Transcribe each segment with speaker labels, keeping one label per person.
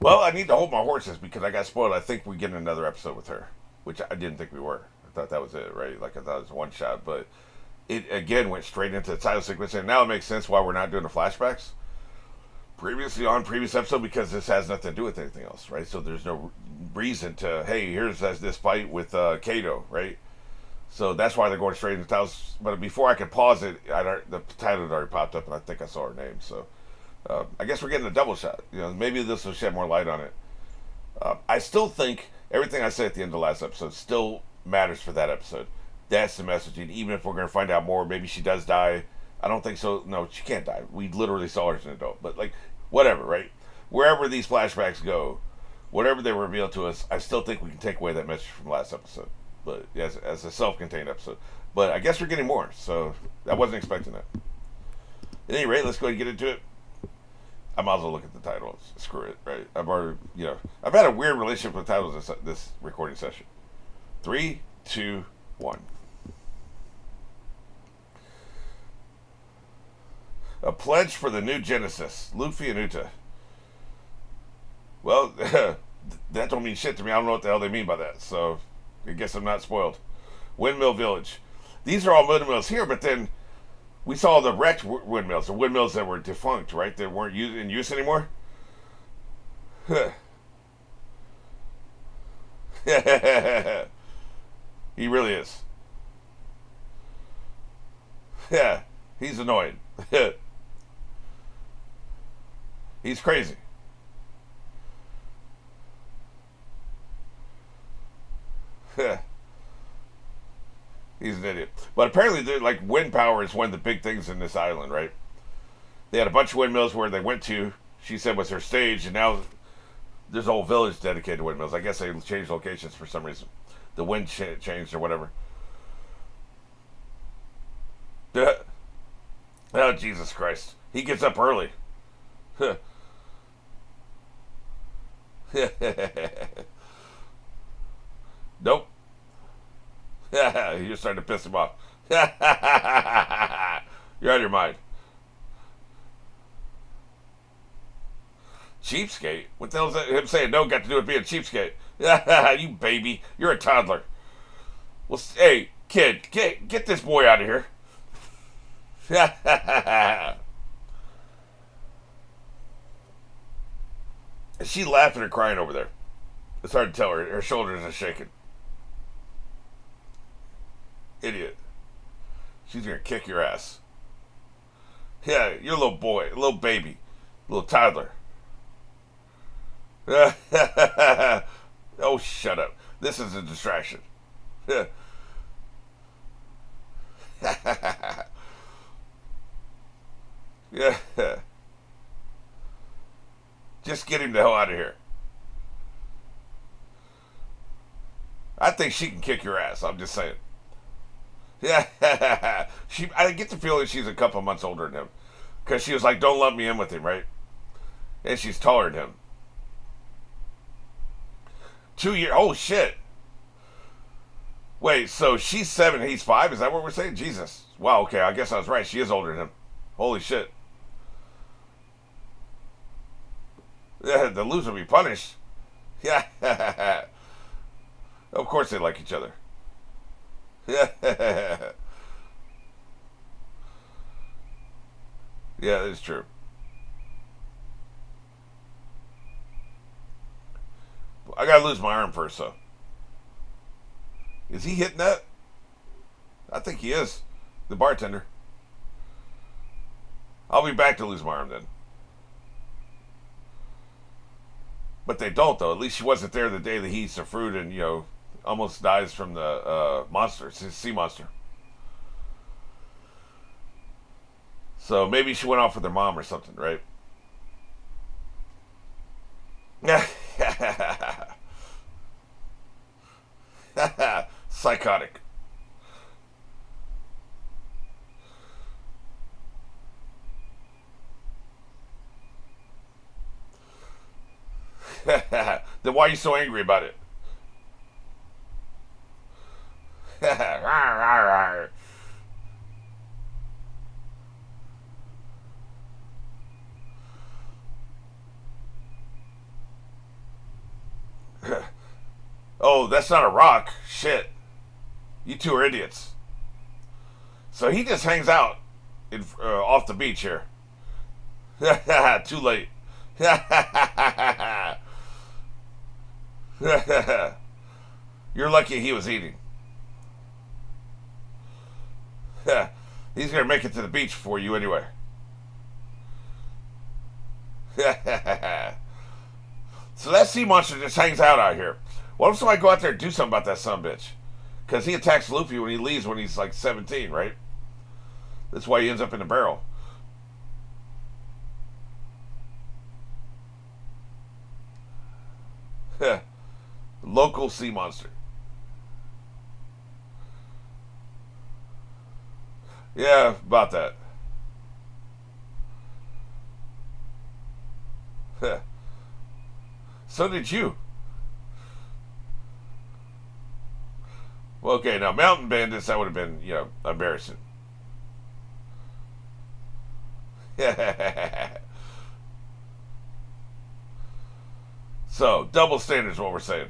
Speaker 1: Well, I need to hold my horses because I got spoiled. I think we get another episode with her, which I didn't think we were. I thought that was it, right? Like I thought it was one shot, but it again went straight into the title sequence, and now it makes sense why we're not doing the flashbacks previously on previous episode because this has nothing to do with anything else, right? So there's no reason to hey, here's this fight with Kato, right? So that's why they're going straight into titles. But before I could pause it, the title had already popped up, and I think I saw her name. So I guess we're getting a double shot. You know, maybe this will shed more light on it. I still think everything I said at the end of the last episode still matters for that episode. That's the messaging. Even if we're going to find out more, maybe she does die. I don't think so. No, she can't die. We literally saw her as an adult. But like, whatever, right? Wherever these flashbacks go, whatever they reveal to us, I still think we can take away that message from last episode. But as a self-contained episode. But I guess we're getting more. So I wasn't expecting that. At any rate, let's go ahead and get into it. I might as well look at the titles. Screw it, right? I've had a weird relationship with titles this recording session. 3, 2, 1. A pledge for the new Genesis, Luffy and Uta. Well, that don't mean shit to me. I don't know what the hell they mean by that. So I guess I'm not spoiled. Windmill Village. These are all windmills here, but then we saw the wrecked windmills, the windmills that were defunct, right? That weren't in use anymore. He really is. Yeah, he's annoying. He's crazy. He's an idiot. But apparently, like wind power is one of the big things in this island, right? They had a bunch of windmills where they went to. She said was her stage, and now there's a whole village dedicated to windmills. I guess they changed locations for some reason. The wind changed or whatever. Oh Jesus Christ! He gets up early. Nope. You're starting to piss him off. You're out of your mind. Cheapskate? What the hell is that? Him saying no got to do with being a cheapskate. You baby. You're a toddler. Well, hey, kid, get this boy out of here. Is she laughing or crying over there? It's hard to tell. Her shoulders are shaking. Idiot. She's gonna kick your ass. Yeah, you're a little boy, a little baby, a little toddler. Oh, shut up. This is a distraction. Yeah. Just get him the hell out of here. I think she can kick your ass. I'm just saying. Yeah. I get the feeling she's a couple months older than him. Because she was like, don't lump me in with him, right? And she's taller than him. 2 years. Oh, shit. Wait, so she's 7, he's 5? Is that what we're saying? Jesus. Wow, okay, I guess I was right. She is older than him. Holy shit. Yeah, the loser will be punished. Yeah. Of course they like each other. Yeah. Yeah, that's true. I gotta lose my arm first, though. Is he hitting that? I think he is. The bartender. I'll be back to lose my arm then. But they don't, though. At least she wasn't there the day that he eats the fruit and, almost dies from the monster, sea monster. So maybe she went off with her mom or something, right? Psychotic. Then why are you so angry about it? Oh, that's not a rock. Shit. You two are idiots. So he just hangs out off the beach here. Too late. You're lucky he was eating. He's gonna make it to the beach for you anyway. So that sea monster just hangs out here. What if somebody go out there and do something about that son bitch? Because he attacks Luffy when he leaves when he's like 17, right? That's why he ends up in the barrel. Local sea monster. Yeah, about that. So did you. Well, okay, now mountain bandits, that would have been, embarrassing. So, double standards, what we're saying.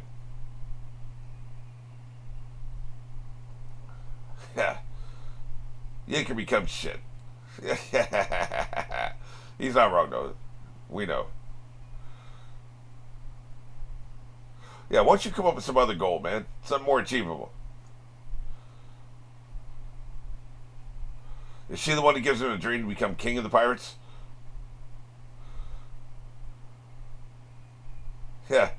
Speaker 1: Yeah. You can become shit. He's not wrong, though. We know. Yeah, why don't you come up with some other goal, man? Something more achievable. Is she the one that gives him a dream to become king of the pirates? Yeah.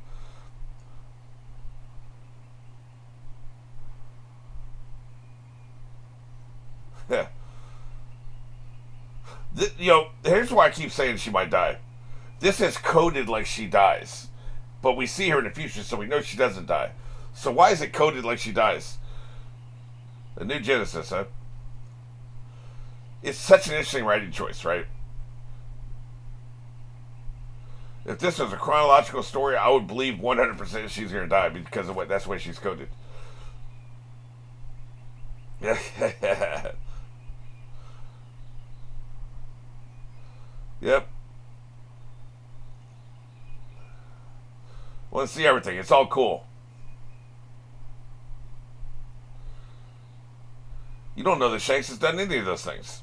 Speaker 1: Yeah. Here's why I keep saying she might die. This is coded like she dies. But we see her in the future, so we know she doesn't die. So why is it coded like she dies? The new Genesis, huh? It's such an interesting writing choice, right? If this was a chronological story, I would believe 100% she's going to die because of that's the way she's coded. Yep. Want to see everything. It's all cool. You don't know that Shanks has done any of those things.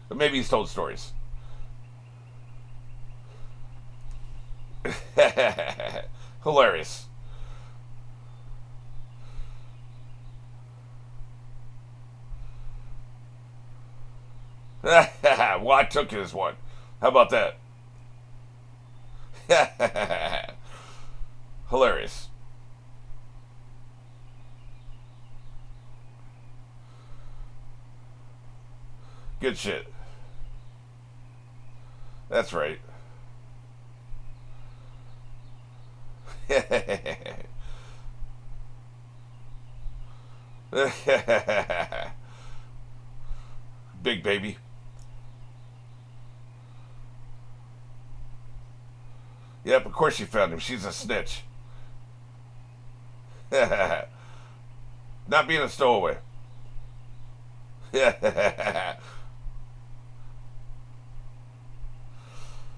Speaker 1: But maybe he's told stories. Hilarious. Well, I took his one. How about that? Hilarious. Good shit. That's right. Big baby. Yep, of course she found him. She's a snitch. Not being a stowaway.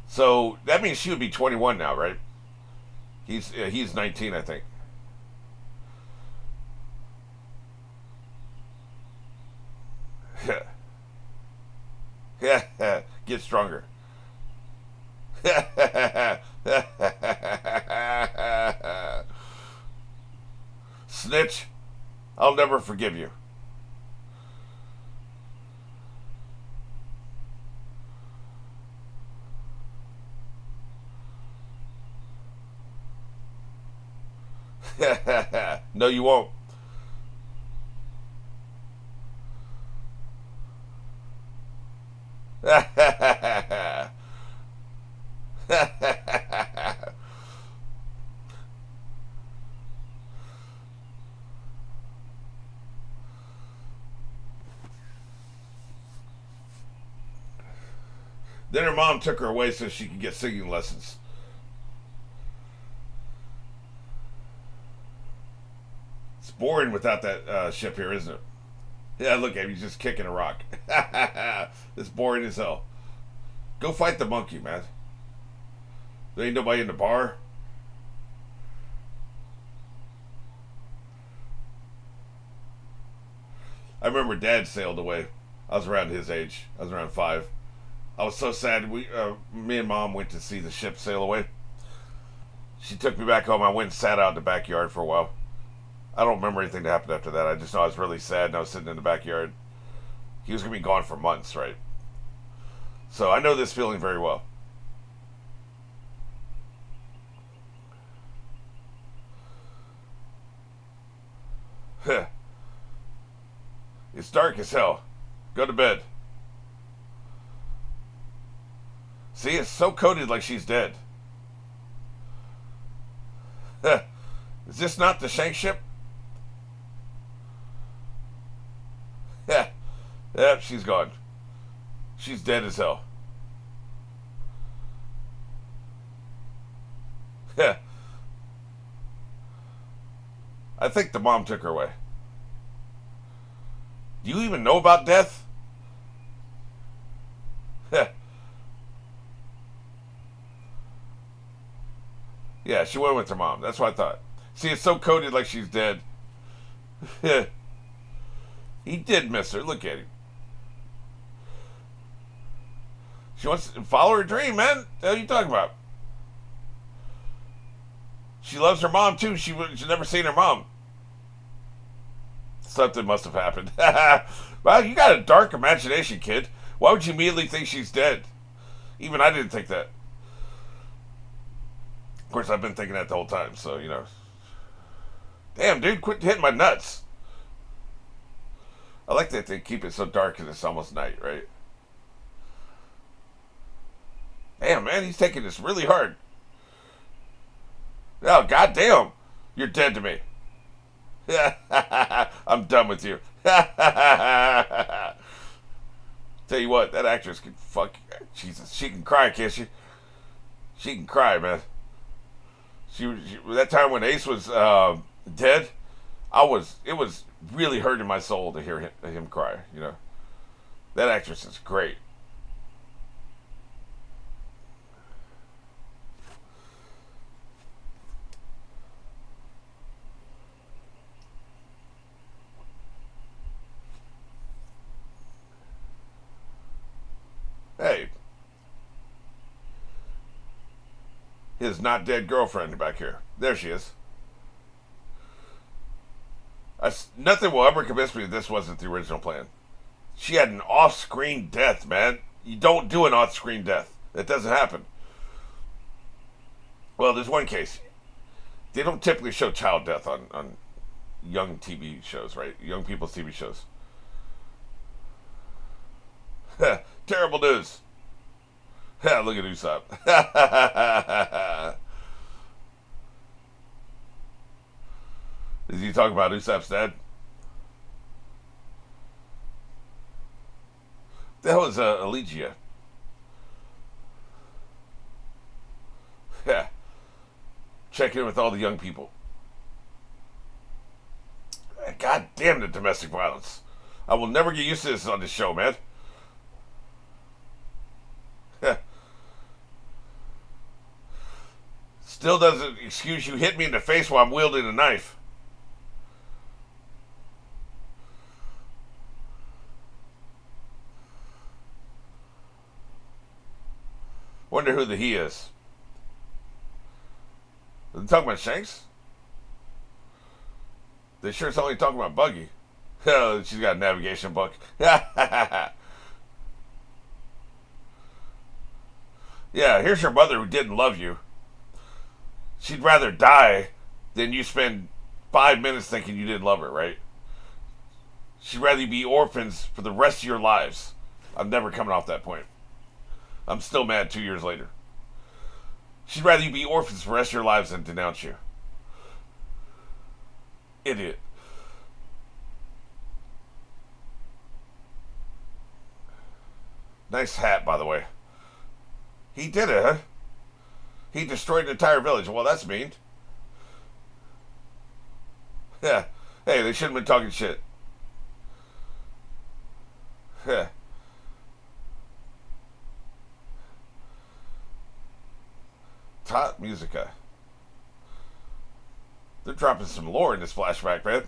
Speaker 1: So that means she would be 21 now, right? He's 19, I think. Get stronger. Snitch, I'll never forgive you. No, you won't. Then her mom took her away so she could get singing lessons. It's boring without that ship here, isn't it? Yeah, look at him. He's just kicking a rock. It's boring as hell. Go fight the monkey, man. There ain't nobody in the bar. I remember Dad sailed away. I was around his age. I was around 5. I was so sad. Me and Mom went to see the ship sail away. She took me back home. I went and sat out in the backyard for a while. I don't remember anything that happened after that. I just know I was really sad and I was sitting in the backyard. He was going to be gone for months, right? So I know this feeling very well. It's dark as hell. Go to bed. See, it's so coded like she's dead. Is this not the Shank ship? Yep, she's gone. She's dead as hell. I think the mom took her away. Do you even know about death? Yeah, she went with her mom. That's what I thought. See, it's so coded like she's dead. He did miss her. Look at him. She wants to follow her dream, man. What the hell are you talking about? She loves her mom, too. She's never seen her mom. Something must have happened. Well, you got a dark imagination, kid. Why would you immediately think she's dead? Even I didn't think that. Of course, I've been thinking that the whole time, so, you know. Damn, dude, quit hitting my nuts. I like that they keep it so dark because it's almost night, right? Damn, man, he's taking this really hard. Oh, goddamn. You're dead to me. I'm done with you. Tell you what, that actress can fuck. Jesus, she can cry, can't she? She can cry, man. She that time when Ace was dead, it was really hurting my soul to hear him cry. You know, that actress is great. Hey, his not dead girlfriend back here. There she is. Nothing will ever convince me that this wasn't the original plan. She had an off-screen death, man. You don't do an off-screen death. That doesn't happen. Well, there's one case. They don't typically show child death on young TV shows, right? Young people's TV shows. Terrible news. Look at Usopp. Is he talking about Usopp's dad? The hell is Allegia? Yeah. Check in with all the young people. God damn the domestic violence. I will never get used to this on this show, man. Still doesn't excuse you hit me in the face while I'm wielding a knife. Wonder who the he is. Are they talking about Shanks? They sure it's only talking about Buggy. Oh, she's got a navigation book. Yeah, here's your mother who didn't love you. She'd rather die than you spend 5 minutes thinking you didn't love her, right? She'd rather you be orphans for the rest of your lives. I'm never coming off that point. I'm still mad 2 years later. She'd rather you be orphans for the rest of your lives than denounce you. Idiot. Nice hat, by the way. He did it, huh? He destroyed an entire village. Well, that's mean. Yeah. Hey, they shouldn't have been talking shit. Yeah. Top Musica. They're dropping some lore in this flashback, man.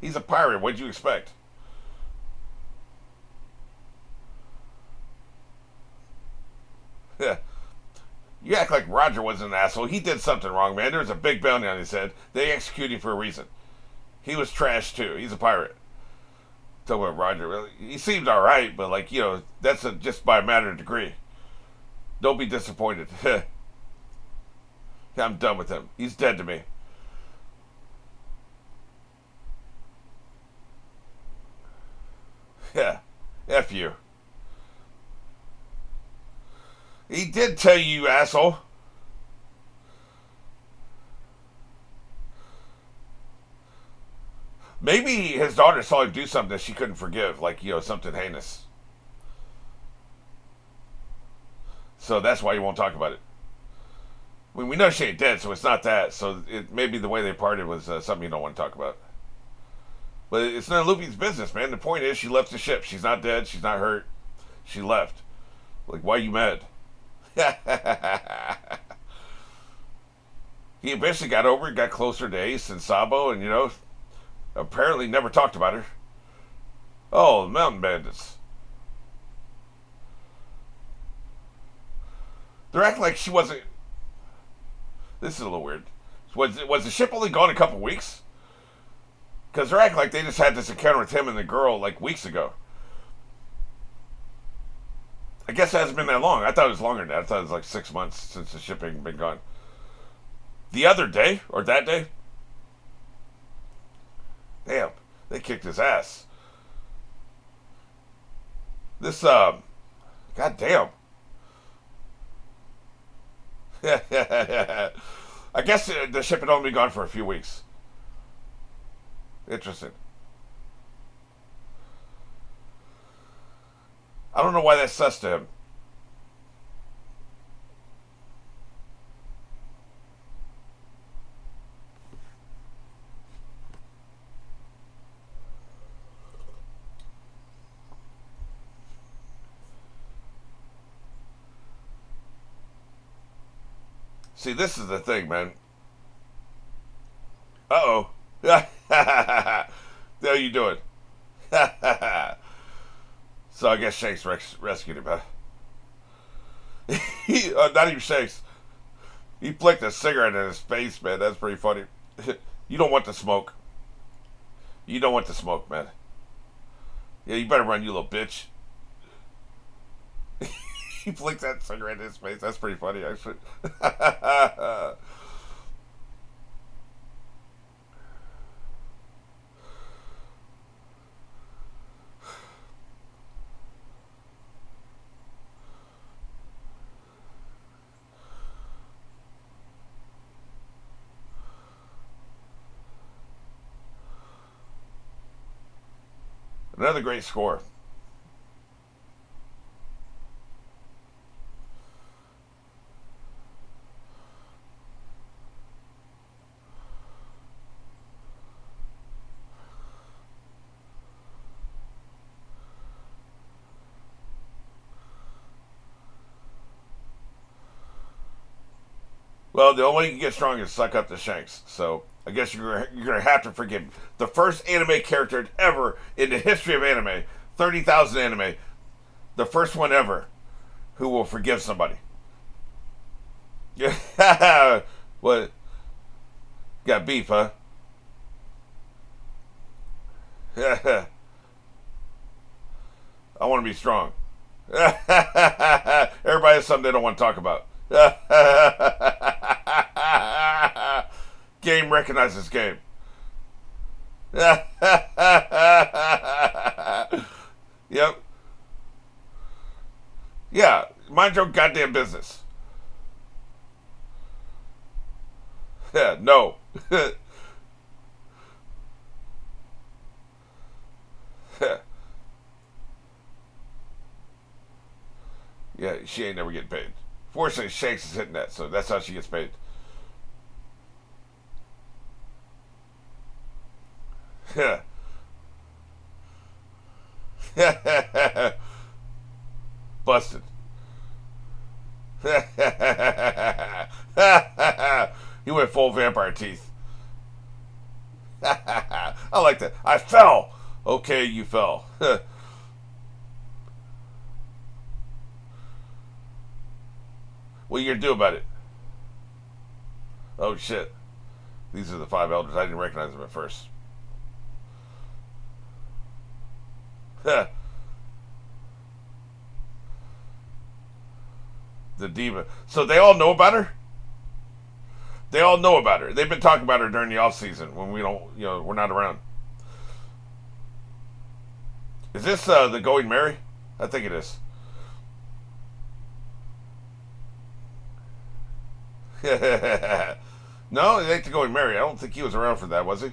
Speaker 1: He's a pirate. What'd you expect? Yeah. You act like Roger wasn't an asshole. He did something wrong, man. There was a big bounty on his head. They executed him for a reason. He was trash too. He's a pirate. Talk about Roger. He seemed all right, but that's just by a matter of degree. Don't be disappointed. I'm done with him. He's dead to me. Yeah. F you. He did tell you, you asshole. Maybe his daughter saw him do something that she couldn't forgive, like, something heinous. So that's why you won't talk about it. I mean, we know she ain't dead, so it's not that. So maybe the way they parted was something you don't want to talk about. But it's none of Luffy's business, man. The point is, she left the ship. She's not dead. She's not hurt. She left. Like, why are you mad? He eventually got over it, got closer to Ace and Sabo, and, apparently never talked about her. Oh, the mountain bandits. They're acting like she wasn't. This is a little weird. Was the ship only gone a couple weeks? Because they're acting like they just had this encounter with him and the girl like weeks ago. I guess it hasn't been that long. I thought it was longer than that. I thought it was like 6 months since the ship had been gone. The other day, or that day? Damn, they kicked his ass. This, god damn. I guess the ship had only been gone for a few weeks. Interesting. I don't know why that's sus to him. See, this is the thing, man. Uh-oh. How you doing? So I guess Shanks rescued him, huh? Not even Shanks. He flicked a cigarette in his face, man. That's pretty funny. You don't want the smoke. You don't want the smoke, man. Yeah, you better run, you little bitch. He flicked that cigarette in his face. That's pretty funny, actually. Another great score. Well, the only way you can get strong is suck up the Shanks. So I guess you're gonna have to forgive him. The first anime character ever in the history of anime, 30,000 anime, the first one ever who will forgive somebody. Yeah, what? Got beef, huh? I want to be strong. Everybody has something they don't want to talk about. Game recognizes game. Yep. Yeah, mind your goddamn business. Yeah, no. Yeah, she ain't never getting paid. Fortunately, Shanks is hitting that, so that's how she gets paid. Yeah. Busted. He went full vampire teeth. I like that. I fell. Okay, you fell. What are you gonna do about it? Oh shit. These are the five elders. I didn't recognize them at first. the diva. So they all know about her? They all know about her. They've been talking about her during the off season when we don't, we're not around. Is this the Going Merry? I think it is. No, it ain't the Going Merry. I don't think he was around for that, was he?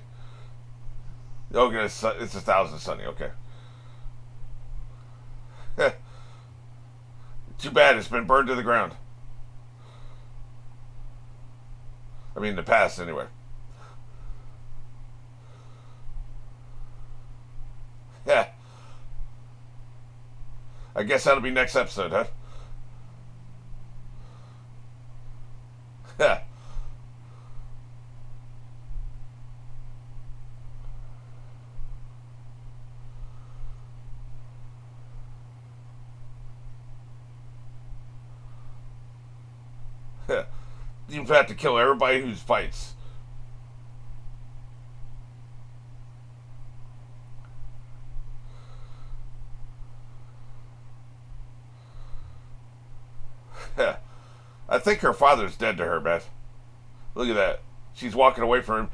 Speaker 1: Okay, it's 1,000 Sunny. Okay. Too bad it's been burned to the ground. I mean, in the past, anyway. Yeah. I guess that'll be next episode, huh? Yeah. You have to kill everybody who fights. I think her father's dead to her, Beth. Look at that. She's walking away from him.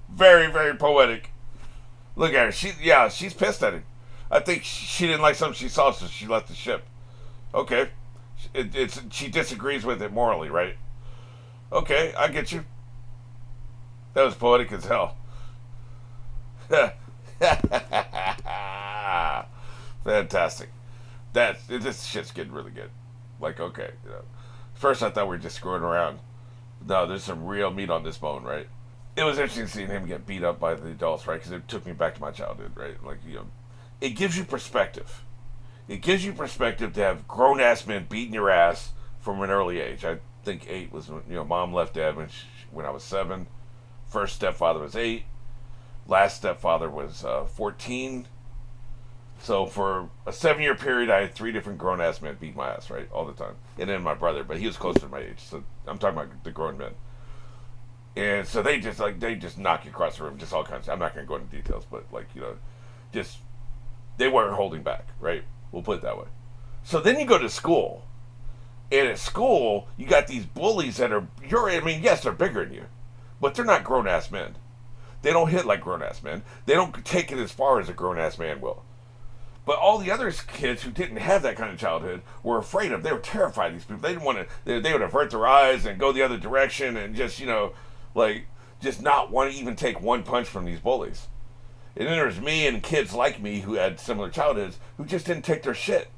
Speaker 1: Very, very poetic. Look at her. She's pissed at him. I think she didn't like something she saw, so she left the ship. Okay. She disagrees with it morally, right? Okay, I get you. That was poetic as hell. Fantastic. This shit's getting really good. Like, okay, First I thought we were just screwing around. No, there's some real meat on this bone, right? It was interesting seeing him get beat up by the adults, right? Because it took me back to my childhood, right? Like, it gives you perspective. It gives you perspective to have grown ass men beating your ass from an early age. I think 8 was when mom left dad when I was 7. First stepfather was 8. Last stepfather was 14. So for a 7-year period, I had 3 different grown ass men beat my ass, right, all the time. And then my brother, but he was closer to my age. So I'm talking about the grown men. And so they just knock you across the room, just all kinds. I'm not going to go into details, but just they weren't holding back, right? We'll put it that way. So then you go to school, and at school you got these bullies that are yes, they're bigger than you, but they're not grown ass men. They don't hit like grown ass men. They don't take it as far as a grown ass man will. But all the other kids who didn't have that kind of childhood were afraid of. They were terrified of these people. They didn't want to. They would avert their eyes and go the other direction and just just not want to even take one punch from these bullies. And then there's me and kids like me who had similar childhoods who just didn't take their shit.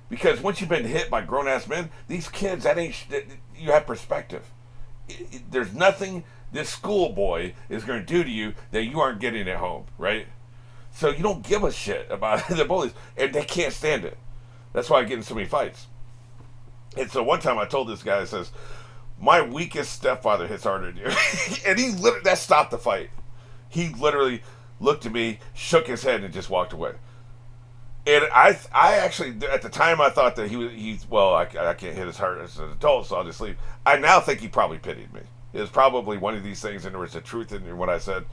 Speaker 1: Because once you've been hit by grown-ass men, these kids, you have perspective. There's nothing this schoolboy is going to do to you that you aren't getting at home, right? So you don't give a shit about the bullies, and they can't stand it. That's why I get in so many fights. And so one time I told this guy, I says, my weakest stepfather hits harder than you. And that stopped the fight. He literally looked at me, shook his head, and just walked away. And I actually, at the time, I thought that I can't hit as hard as an adult, so I'll just leave. I now think he probably pitied me. It was probably one of these things, and there was a truth in what I said,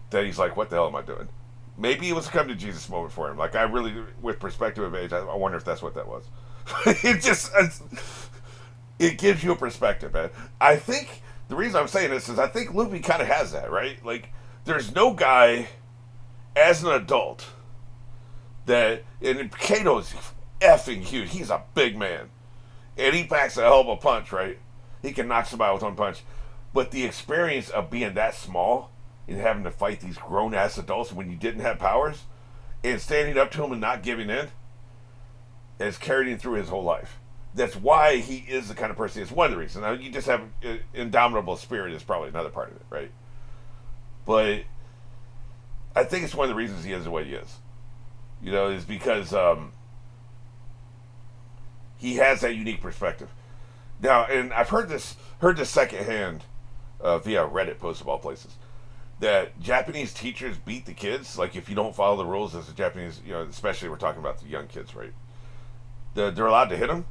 Speaker 1: that he's like, what the hell am I doing? Maybe it was a come to Jesus moment for him. Like, I really, with perspective of age, I wonder if that's what that was. It gives you a perspective, man. I think, the reason I'm saying this is I think Luffy kind of has that, right? Like, there's no guy, as an adult, and Kato's effing huge. He's a big man. And he packs a hell of a punch, right? He can knock somebody with one punch. But the experience of being that small and having to fight these grown-ass adults when you didn't have powers and standing up to them and not giving in has carried him through his whole life. That's why he is the kind of person. It's one of the reasons. Now, you just have indomitable spirit is probably another part of it, right? But I think it's one of the reasons he is the way he is. Is because he has that unique perspective. Now, and I've heard this secondhand via Reddit posts of all places, that Japanese teachers beat the kids. Like if you don't follow the rules as a Japanese, especially we're talking about the young kids, right? They're allowed to hit them.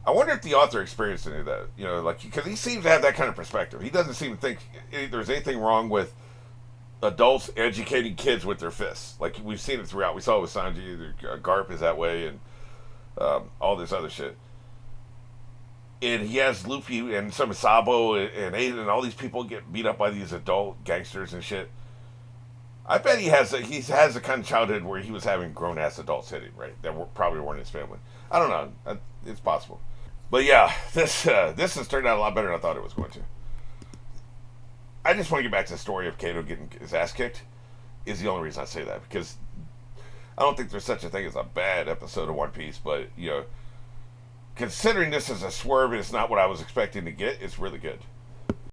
Speaker 1: I wonder if the author experienced any of that. Like because he seems to have that kind of perspective. He doesn't seem to think there's anything wrong with adults educating kids with their fists. Like we've seen it throughout. We saw it with Sanji. Garp is that way, and all this other shit. And he has Luffy and some Sabo and Aiden and all these people get beat up by these adult gangsters and shit. I bet he has a kind of childhood where he was having grown ass adults hit him, right? That probably weren't his family. I don't know. It's possible. But yeah, this has turned out a lot better than I thought it was going to. I just want to get back to the story of Kato getting his ass kicked. Is the only reason I say that, because I don't think there's such a thing as a bad episode of One Piece, but considering this is a swerve and it's not what I was expecting to get, it's really good.